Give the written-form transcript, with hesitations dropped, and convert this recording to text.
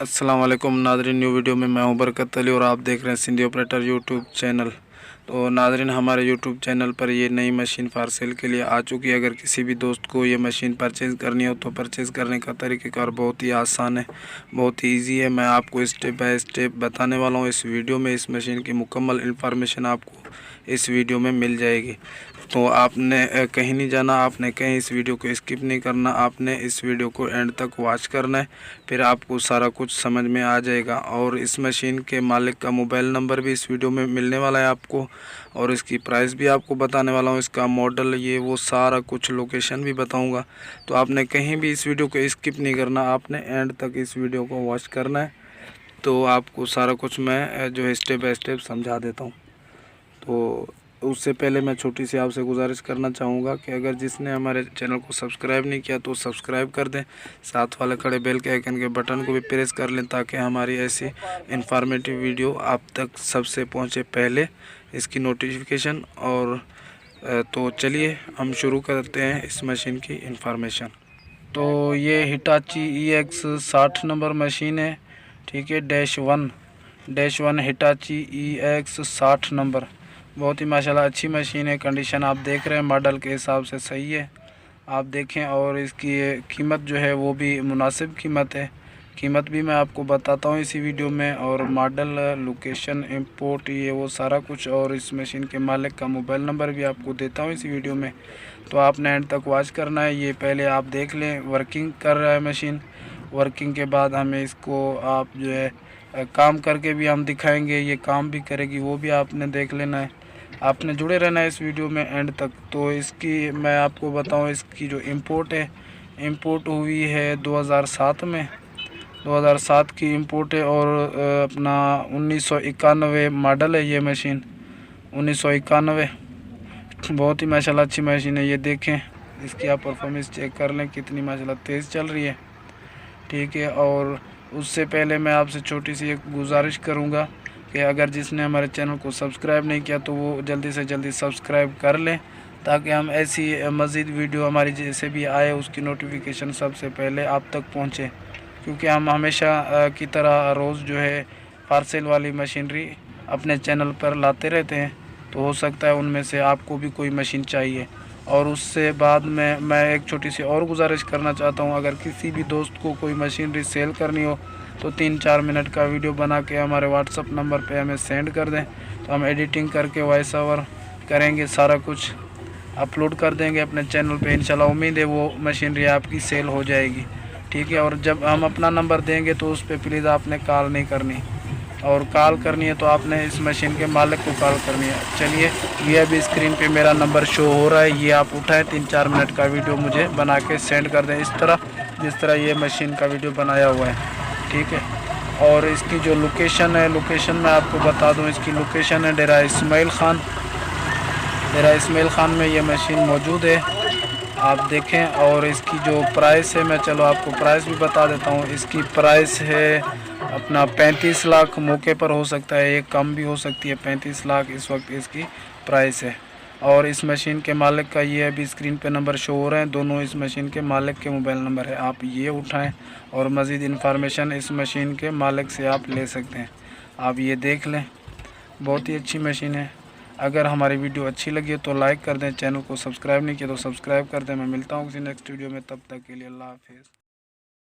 अस्सलाम वालेकुम नाज़रीन, न्यू वीडियो में मैं हूं बरकत अली और आप देख रहे हैं सिंधी ऑपरेटर यूट्यूब चैनल। तो नाज़रीन, हमारे यूट्यूब चैनल पर ये नई मशीन फॉर सेल के लिए आ चुकी है। अगर किसी भी दोस्त को ये मशीन परचेज़ करनी हो तो परचेज़ करने का तरीक़ाकार बहुत ही आसान है, बहुत ही ईजी है। मैं आपको स्टेप बाय स्टेप बताने वाला हूँ इस वीडियो में। इस मशीन की मुकम्मल इंफॉर्मेशन आपको इस वीडियो में मिल जाएगी। तो आपने कहीं नहीं जाना, आपने कहीं इस वीडियो को स्किप नहीं करना, आपने इस वीडियो को एंड तक वॉच करना है, फिर आपको सारा कुछ समझ में आ जाएगा। और इस मशीन के मालिक का मोबाइल नंबर भी इस वीडियो में मिलने वाला है आपको, और इसकी प्राइस भी आपको बताने वाला हूँ, इसका मॉडल, ये वो सारा कुछ, लोकेशन भी बताऊँगा। तो आपने कहीं भी इस वीडियो को स्किप नहीं करना, आपने एंड तक इस वीडियो को वॉच करना है। तो आपको सारा कुछ मैं जो है स्टेप बाय स्टेप समझा देता हूँ। तो उससे पहले मैं छोटी सी आपसे गुजारिश करना चाहूँगा कि अगर जिसने हमारे चैनल को सब्सक्राइब नहीं किया तो सब्सक्राइब कर दें, साथ वाले खड़े बेल के आइकन के बटन को भी प्रेस कर लें ताकि हमारी ऐसी इंफॉर्मेटिव वीडियो आप तक सबसे पहुँचे पहले, इसकी नोटिफिकेशन। और तो चलिए हम शुरू करते हैं इस मशीन की इंफॉर्मेशन। तो ये हिटाची EX 60 नंबर मशीन है, ठीक है। -1 हिटाची EX 60 नंबर, बहुत ही माशाल्लाह अच्छी मशीन है। कंडीशन आप देख रहे हैं मॉडल के हिसाब से सही है, आप देखें। और इसकी कीमत जो है वो भी मुनासिब कीमत है। कीमत भी मैं आपको बताता हूँ इसी वीडियो में, और मॉडल, लोकेशन, इंपोर्ट, ये वो सारा कुछ, और इस मशीन के मालिक का मोबाइल नंबर भी आपको देता हूँ इसी वीडियो में। तो आपने एंड तक वॉच करना है। ये पहले आप देख लें वर्किंग कर रहा है मशीन। वर्किंग के बाद हमें इसको आप जो है काम करके भी हम दिखाएंगे, ये काम भी करेगी वो भी आपने देख लेना है। आपने जुड़े रहना है इस वीडियो में एंड तक। तो इसकी मैं आपको बताऊं, इसकी जो इंपोर्ट है, इंपोर्ट हुई है 2007 में, 2007 की इंपोर्ट है। और अपना 1991 मॉडल है ये मशीन, 1991। बहुत ही माशाल्लाह अच्छी मशीन है। ये देखें, इसकी आप परफॉर्मेंस चेक कर लें कितनी माशाल्लाह तेज़ चल रही है, ठीक है। और उससे पहले मैं आपसे छोटी सी एक गुजारिश करूँगा कि अगर जिसने हमारे चैनल को सब्सक्राइब नहीं किया तो वो जल्दी से जल्दी सब्सक्राइब कर लें, ताकि हम ऐसी मज़ीद वीडियो हमारी जैसे भी आए उसकी नोटिफिकेशन सबसे पहले आप तक पहुँचे। क्योंकि हम हमेशा की तरह रोज़ जो है पार्सल वाली मशीनरी अपने चैनल पर लाते रहते हैं, तो हो सकता है उनमें से आपको भी कोई मशीन चाहिए। और उससे बाद में मैं एक छोटी सी और गुजारिश करना चाहता हूँ, अगर किसी भी दोस्त को कोई मशीनरी सेल करनी हो तो 3-4 मिनट का वीडियो बना के हमारे व्हाट्सअप नंबर पे हमें सेंड कर दें, तो हम एडिटिंग करके वॉइस ओवर करेंगे, सारा कुछ अपलोड कर देंगे अपने चैनल पे। इंशाल्लाह उम्मीद है वो मशीनरी आपकी सेल हो जाएगी, ठीक है। और जब हम अपना नंबर देंगे तो उस पर प्लीज़ आपने कॉल नहीं करनी, और कॉल करनी है तो आपने इस मशीन के मालिक को कॉल करनी है। चलिए, ये अभी स्क्रीन पे मेरा नंबर शो हो रहा है, ये आप उठाएं, 3-4 मिनट का वीडियो मुझे बना के सेंड कर दें, इस तरह जिस तरह ये मशीन का वीडियो बनाया हुआ है, ठीक है। और इसकी जो लोकेशन है, लोकेशन मैं आपको बता दूं, इसकी लोकेशन है डेरा इस्माइल ख़ान। डेरा इस्माइल ख़ान में ये मशीन मौजूद है, आप देखें। और इसकी जो प्राइस है, मैं चलो आपको प्राइस भी बता देता हूँ। इसकी प्राइस है अपना 35 लाख, मौके पर हो सकता है एक कम भी हो सकती है, 35 लाख इस वक्त इसकी प्राइस है। और इस मशीन के मालिक का ये अभी स्क्रीन पे नंबर शो हो रहे हैं, दोनों इस मशीन के मालिक के मोबाइल नंबर है, आप ये उठाएं और मज़ीद इन्फॉर्मेशन इस मशीन के मालिक से आप ले सकते हैं। आप ये देख लें, बहुत ही अच्छी मशीन है। अगर हमारी वीडियो अच्छी लगी तो लाइक कर दें, चैनल को सब्सक्राइब नहीं किया तो सब्सक्राइब कर दें। मैं मिलता हूँ किसी नेक्स्ट वीडियो में, तब तक के लिए अल्लाह हाफिज़।